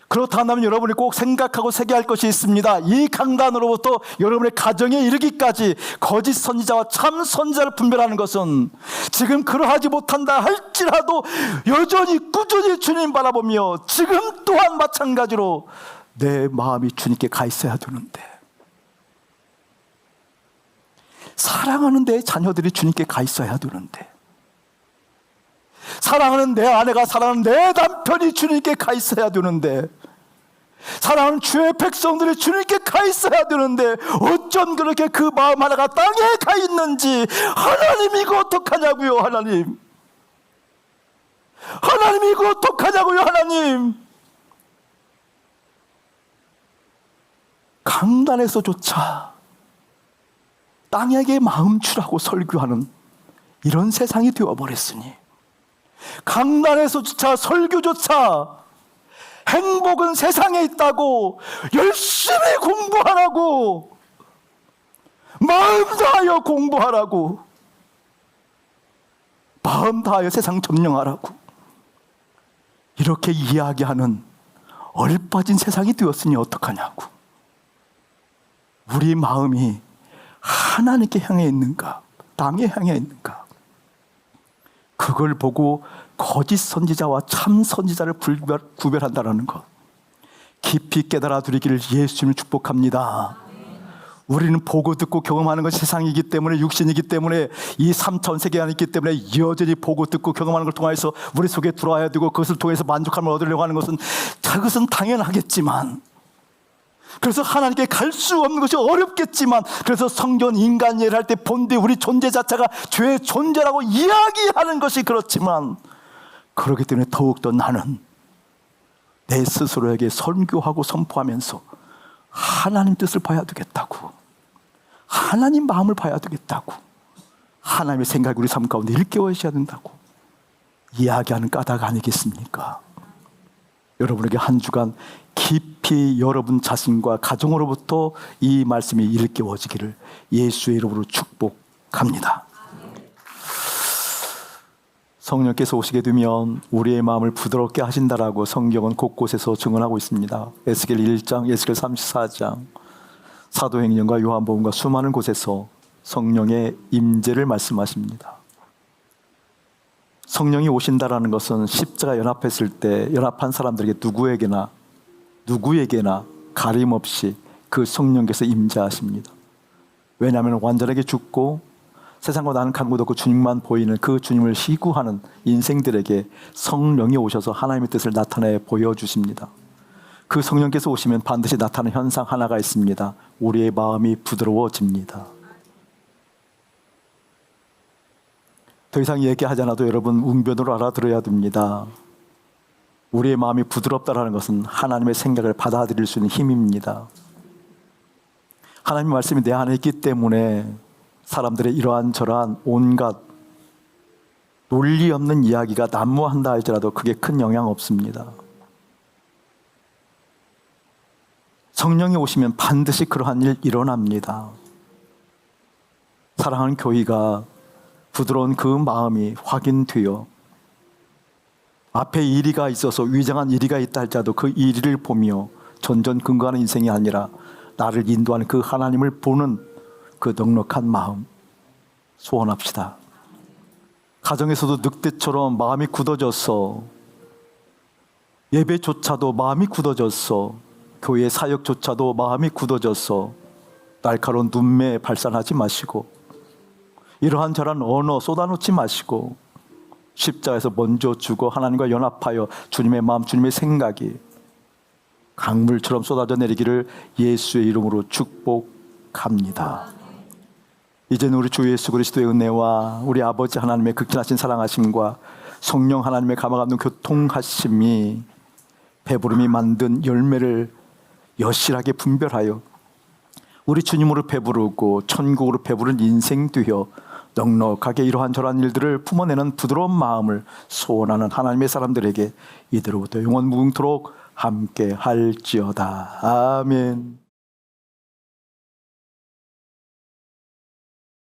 그렇다 한다면 여러분이 꼭 생각하고 새겨야 할 것이 있습니다. 이 강단으로부터 여러분의 가정에 이르기까지 거짓 선지자와 참 선지자를 분별하는 것은 지금 그러하지 못한다 할지라도 여전히 꾸준히 주님 바라보며 지금 또한 마찬가지로 내 마음이 주님께 가 있어야 되는데, 사랑하는 내 자녀들이 주님께 가 있어야 되는데, 사랑하는 내 아내가 사랑하는 내 남편이 주님께 가 있어야 되는데, 사랑하는 주의 백성들이 주님께 가 있어야 되는데 어쩜 그렇게 그 마음 하나가 땅에 가 있는지. 하나님 이거 어떡하냐고요. 하나님 이거 어떡하냐고요. 하나님, 강단에서조차 땅에게 마음 주라고 설교하는 이런 세상이 되어버렸으니, 강단에서조차 설교조차 행복은 세상에 있다고 열심히 공부하라고, 마음 다하여 공부하라고, 마음 다하여 세상 점령하라고 이렇게 이야기하는 얼빠진 세상이 되었으니 어떡하냐고. 우리 마음이 하나님께 향해 있는가, 땅에 향해 있는가, 그걸 보고 거짓 선지자와 참 선지자를 구별한다는 것 깊이 깨달아 드리기를 예수님을 축복합니다. 우리는 보고 듣고 경험하는 것이 세상이기 때문에, 육신이기 때문에, 이 3차원 세계가 있기 때문에 여전히 보고 듣고 경험하는 걸 통해서 우리 속에 들어와야 되고, 그것을 통해서 만족함을 얻으려고 하는 것은 그것은 당연하겠지만, 그래서 하나님께 갈 수 없는 것이 어렵겠지만, 그래서 성경 인간 이해를 할 때 본디 우리 존재 자체가 죄의 존재라고 이야기하는 것이 그렇지만, 그렇기 때문에 더욱더 나는 내 스스로에게 선교하고 선포하면서 하나님 뜻을 봐야 되겠다고, 하나님 마음을 봐야 되겠다고, 하나님의 생각이 우리 삶 가운데 일깨워져야 된다고 이야기하는 까닭 아니겠습니까? 여러분에게 한 주간 깊이 여러분 자신과 가정으로부터 이 말씀이 일깨워지기를 예수의 이름으로 축복합니다. 성령께서 오시게 되면 우리의 마음을 부드럽게 하신다라고 성경은 곳곳에서 증언하고 있습니다. 에스겔 1장, 에스겔 34장, 사도행전과 요한복음과 수많은 곳에서 성령의 임재를 말씀하십니다. 성령이 오신다라는 것은 십자가 연합했을 때 연합한 사람들에게 누구에게나 가림없이 그 성령께서 임재하십니다. 왜냐하면 완전하게 죽고 세상과 나는 간 곳 없고 주님만 보이는 그 주님을 희구하는 인생들에게 성령이 오셔서 하나님의 뜻을 나타내 보여주십니다. 그 성령께서 오시면 반드시 나타나는 현상 하나가 있습니다. 우리의 마음이 부드러워집니다. 더 이상 얘기하지 않아도 여러분 웅변으로 알아들어야 됩니다. 우리의 마음이 부드럽다는 것은 하나님의 생각을 받아들일 수 있는 힘입니다. 하나님의 말씀이 내 안에 있기 때문에 사람들의 이러한 저러한 온갖 논리 없는 이야기가 난무한다 할지라도 그게 큰 영향 없습니다. 성령이 오시면 반드시 그러한 일 일어납니다. 사랑하는 교회가 부드러운 그 마음이 확인되어 앞에 이리가 있어서 위장한 이리가 있다 할지라도 그 이리를 보며 전전긍긍하는 인생이 아니라 나를 인도하는 그 하나님을 보는 그 넉넉한 마음 소원합시다. 가정에서도 늑대처럼 마음이 굳어져서 예배조차도 마음이 굳어져서 교회 사역조차도 마음이 굳어져서 날카로운 눈매 발산하지 마시고 이러한 저러한 언어 쏟아놓지 마시고 십자가에서 먼저 주고 하나님과 연합하여 주님의 마음, 주님의 생각이 강물처럼 쏟아져 내리기를 예수의 이름으로 축복합니다. 이제는 우리 주 예수 그리스도의 은혜와 우리 아버지 하나님의 극진하신 사랑하심과 성령 하나님의 감화감동 교통하심이 배부름이 만든 열매를 여실하게 분별하여 우리 주님으로 배부르고 천국으로 배부른 인생 되어 넉넉하게 이러한 저러한 일들을 품어내는 부드러운 마음을 소원하는 하나님의 사람들에게 이대로부터 영원 무궁토록 함께 할지어다. 아멘.